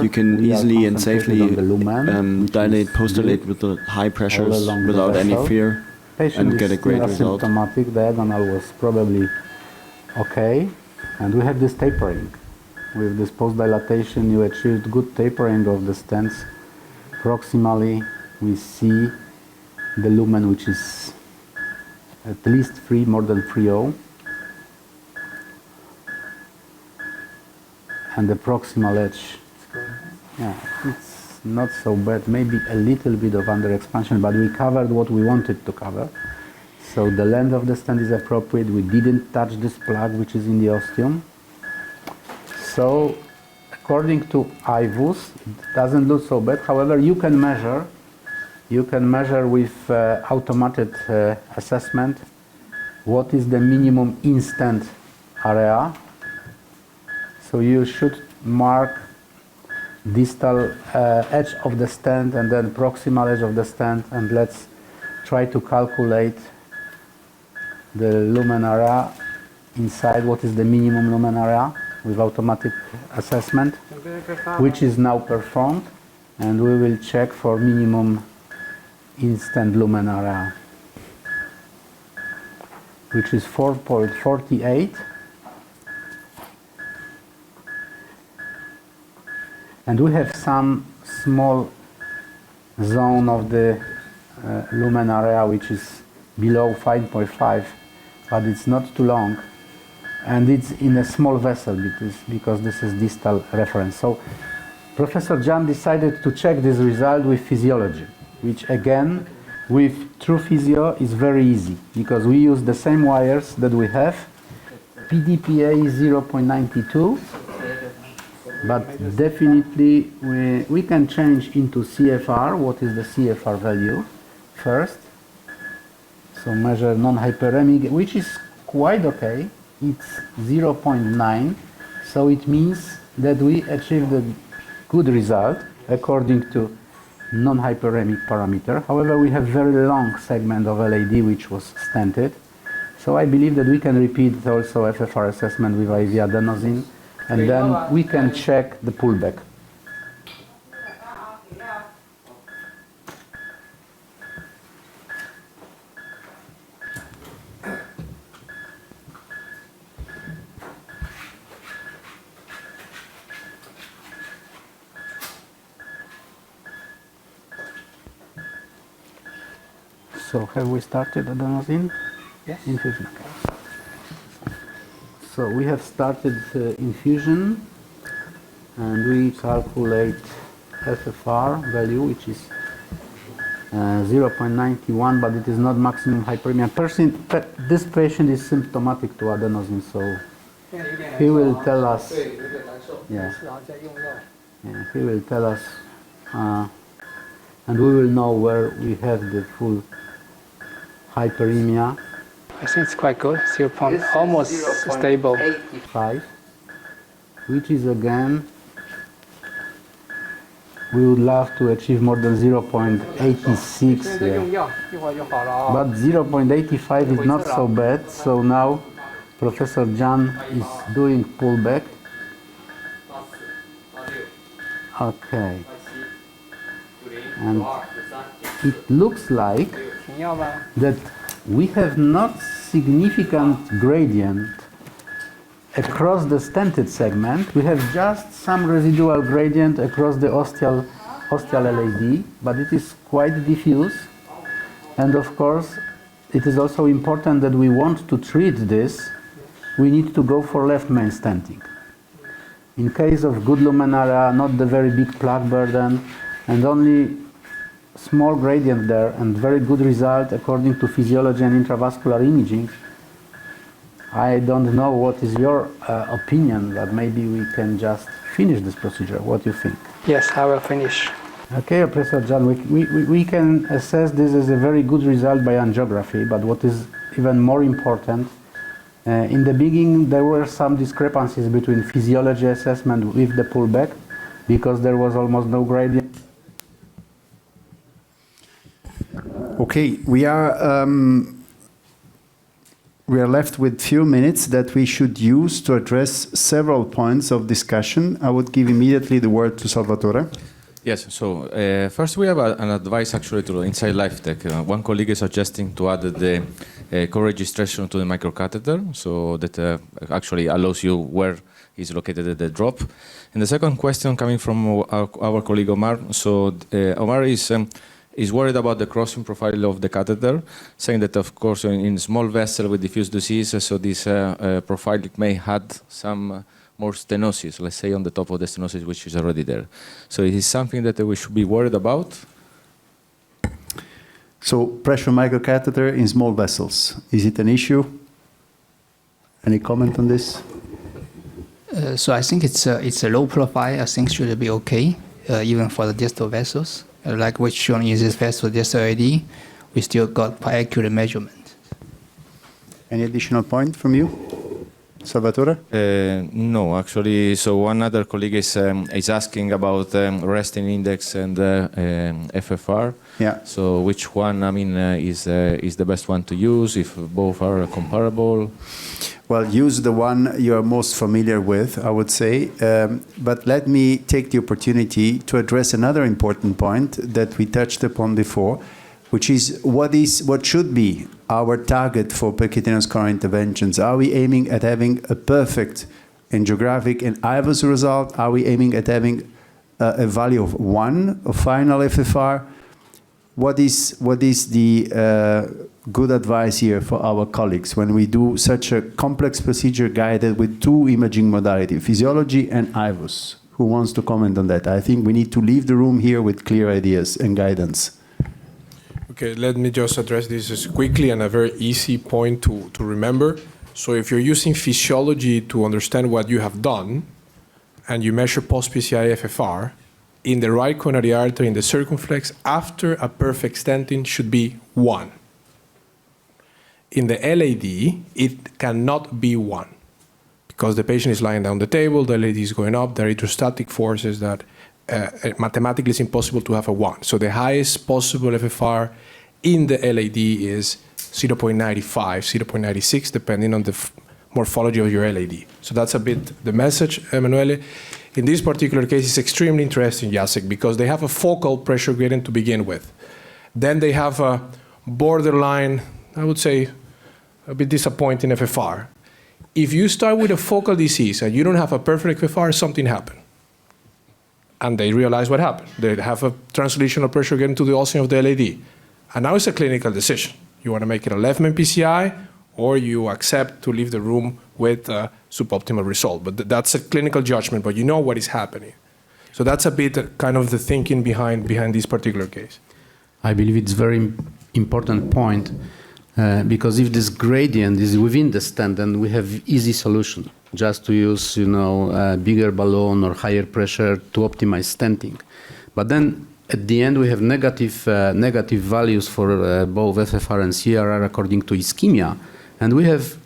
you can easily and safely dilate, post-dilate with the high pressures without any fear and get a great result. Asymptomatic, diagonal was probably okay, and we have this tapering. With this post-dilatation, you achieved good tapering of the stents. Proximally, we see the lumen, which is at least more than 3.0, and the proximal edge, it's not so bad, maybe a little bit of under expansion, but we covered what we wanted to cover. So the length of the stent is appropriate. We didn't touch this plug which is in the ostium. So according to IVUS, it doesn't look so bad. However, you can measure with automated assessment what is the minimum in-stent area. So you should mark distal edge of the stent and then proximal edge of the stent, and let's try to calculate the lumen area inside, what is the minimum lumen area with automatic assessment, which is now performed, and we will check for minimum in-stent lumen area, which is 4.48, and we have some small zone of the lumen area which is below 5.5, but it's not too long, and it's in a small vessel because this is distal reference. So Professor Jan decided to check this result with physiology, which again with true physio is very easy because we use the same wires that we have. PDPA is 0.92 But definitely we can change into CFR. What is the CFR value first? So measure non-hyperemic, which is quite okay. It's 0.9. So it means that we achieved a good result according to non-hyperemic parameter. However, we have very long segment of LAD which was stented. So I believe that we can repeat also FFR assessment with IV adenosine, and then we can check the pullback. So have we started adenosine? Yes. Infusion. So we have started infusion, and we calculate FFR value, which is 0.91, but it is not maximum hyperemia. This patient is symptomatic to adenosine, so he will tell us. Yeah, he will tell us, and we will know where we have the full hyperemia. I think it's quite good. Almost stable. 85, which is again, we would love to achieve more than 0.86. Yeah. But 0.85 is not so bad. So now Professor Jan is doing pullback. Okay. And it looks like that we have not significant gradient across the stented segment. We have just some residual gradient across the ostial LAD, but it is quite diffuse. And of course, it is also important that we want to treat this. We need to go for left main stenting. In case of good luminaria, not the very big plaque burden, and only small gradient there, and very good result according to physiology and intravascular imaging. I don't know what is your opinion, but maybe we can just finish this procedure. What do you think? Yes, I will finish. Okay, Professor John, we can assess this as a very good result by angiography, but what is even more important, in the beginning there were some discrepancies between physiology assessment with the pullback, because there was almost no gradient. Okay, we are left with few minutes that we should use to address several points of discussion. I would give immediately the word to Salvatore. Yes, so first we have an advice actually to Inside LifeTech. One colleague is suggesting to add the co-registration to the microcatheter, so that actually allows you where is located the drop. And the second question coming from our colleague Omar. So Omar is worried about the crossing profile of the catheter, saying that, of course, in small vessel with diffuse disease, so this profile may add some more stenosis, let's say, on the top of the stenosis, which is already there. So it is something that we should be worried about. So pressure microcatheter in small vessels, is it an issue? Any comment on this? So I think it's a low profile. I think should be okay, even for the distal vessels. Like what's shown in this vessel, distal AD, we still got quite accurate measurement. Any additional point from you, Salvatore? No, actually. So one other colleague is asking about resting index and FFR. Yeah. So which one, I mean, is the best one to use if both are comparable? Well, use the one you are most familiar with, I would say. But let me take the opportunity to address another important point that we touched upon before, which is what should be our target for percutaneous coronary interventions. Are we aiming at having a perfect angiographic and IVUS result? Are we aiming at having a value of 1 of final FFR? What is the good advice here for our colleagues when we do such a complex procedure guided with 2 imaging modalities, physiology and IVUS? Who wants to comment on that? I think we need to leave the room here with clear ideas and guidance. Okay, let me just address this as quickly and a very easy point to remember. So if you're using physiology to understand what you have done, and you measure post-PCI FFR, in the right coronary artery, in the circumflex, after a perfect stenting should be 1. In the LAD, it cannot be 1 because the patient is lying down the table, the LAD is going up, there are hydrostatic forces that mathematically it's impossible to have a 1. So the highest possible FFR in the LAD is 0.95, 0.96, depending on the morphology of your LAD. So that's a bit the message, Emanuele. In this particular case, it's extremely interesting, Jacek, because they have a focal pressure gradient to begin with. Then they have a borderline, I would say, a bit disappointing FFR. If you start with a focal disease and you don't have a perfect FFR, something happened. And they realize what happened. They have a translational pressure gradient to the ostium of the LAD. And now it's a clinical decision. You want to make it a left main PCI, or you accept to leave the room with a suboptimal result. But that's a clinical judgment, but you know what is happening. So that's a bit kind of the thinking behind this particular case. I believe it's very important point because if this gradient is within the stent, then we have easy solution just to use, a bigger balloon or higher pressure to optimize stenting. But then at the end, we have negative values for both FFR and CRR according to ischemia, and we have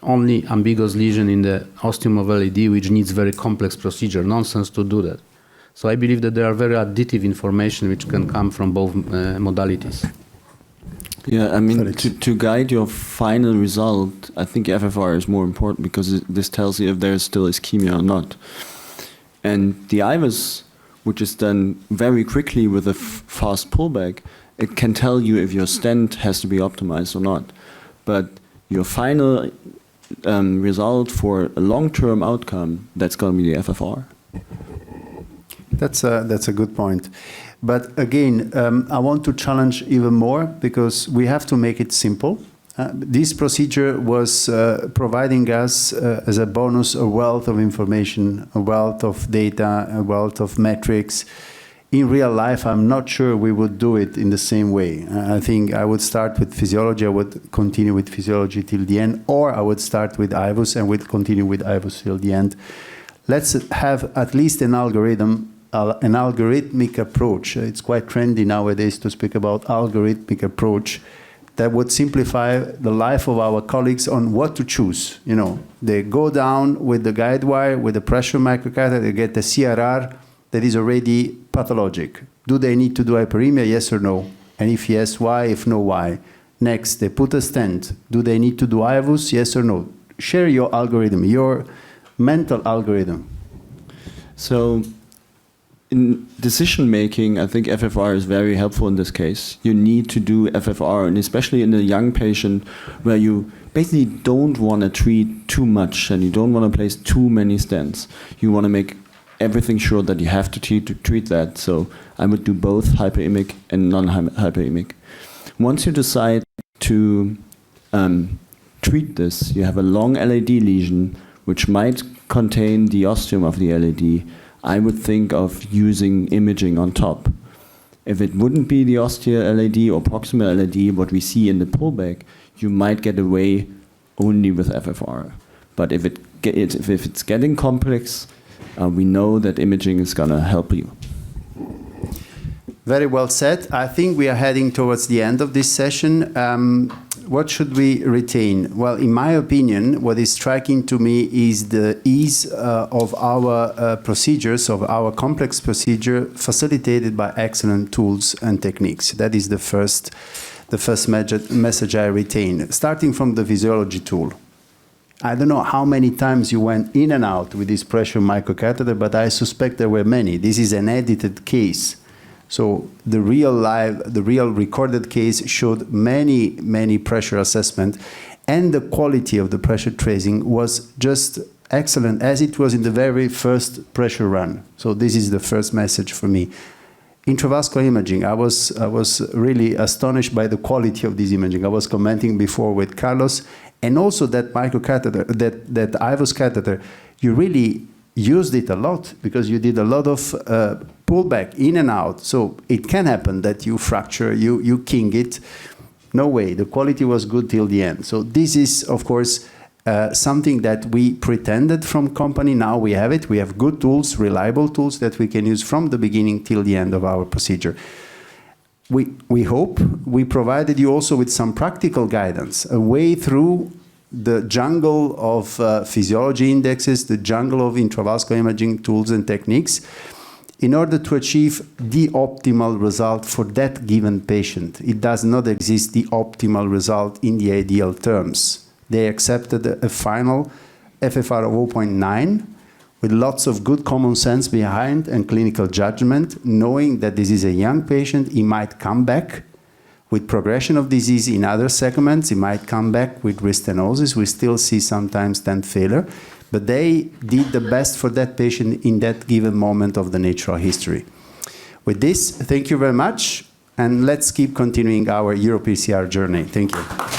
only ambiguous lesion in the ostium of LAD, which needs very complex procedure. Nonsense to do that. So I believe that there are very additive information which can come from both modalities. Yeah, I mean, to guide your final result, I think FFR is more important because this tells you if there is still ischemia or not. And the IVUS, which is done very quickly with a fast pullback, it can tell you if your stent has to be optimized or not. But your final result for a long-term outcome, that's going to be the FFR. That's a good point. But again, I want to challenge even more because we have to make it simple. This procedure was providing us as a bonus a wealth of information, a wealth of data, a wealth of metrics. In real life, I'm not sure we would do it in the same way. I think I would start with physiology, I would continue with physiology till the end, or I would start with IVUS and would continue with IVUS till the end. Let's have at least an algorithmic approach. It's quite trendy nowadays to speak about algorithmic approach that would simplify the life of our colleagues on what to choose. They go down with the guide wire, with the pressure microcatheter, they get the CRR that is already pathologic. Do they need to do hyperemia, yes or no? And if yes, why? If no, why? Next, they put a stent. Do they need to do IVUS, yes or no? Share your algorithm, your mental algorithm. So in decision making, I think FFR is very helpful in this case. You need to do FFR, and especially in a young patient where you basically don't want to treat too much and you don't want to place too many stents. You want to make everything sure that you have to treat that. So I would do both hyperemic and non-hyperemic. Once you decide to treat this, you have a long LAD lesion which might contain the ostium of the LAD. I would think of using imaging on top. If it wouldn't be the ostia LAD or proximal LAD, what we see in the pullback, you might get away only with FFR. But if it's getting complex, we know that imaging is going to help you. Very well said. I think we are heading towards the end of this session. What should we retain? Well, in my opinion, what is striking to me is the ease of our procedures, of our complex procedure, facilitated by excellent tools and techniques. That is the first message I retain. Starting from the physiology tool. I don't know how many times you went in and out with this pressure microcatheter, but I suspect there were many. This is an edited case. So the real recorded case showed many pressure assessment, and the quality of the pressure tracing was just excellent as it was in the very first pressure run. So this is the first message for me. Intravascular imaging, I was really astonished by the quality of this imaging. I was commenting before with Carlos, and also that microcatheter, that IVUS catheter, you really used it a lot because you did a lot of pullback in and out. So it can happen that you fracture, you king it. No way, the quality was good till the end. So this is, of course, something that we pretended from company. Now we have it. We have good tools, reliable tools that we can use from the beginning till the end of our procedure. We hope we provided you also with some practical guidance, a way through the jungle of physiology indexes, the jungle of intravascular imaging tools and techniques, in order to achieve the optimal result for that given patient. It does not exist the optimal result in the ideal terms. They accepted a final FFR of 0.9 with lots of good common sense behind and clinical judgment, knowing that this is a young patient, he might come back with progression of disease in other segments, he might come back with restenosis. We still see sometimes stent failure, but they did the best for that patient in that given moment of the natural history. With this, thank you very much, and let's keep continuing our EuroPCR journey. Thank you.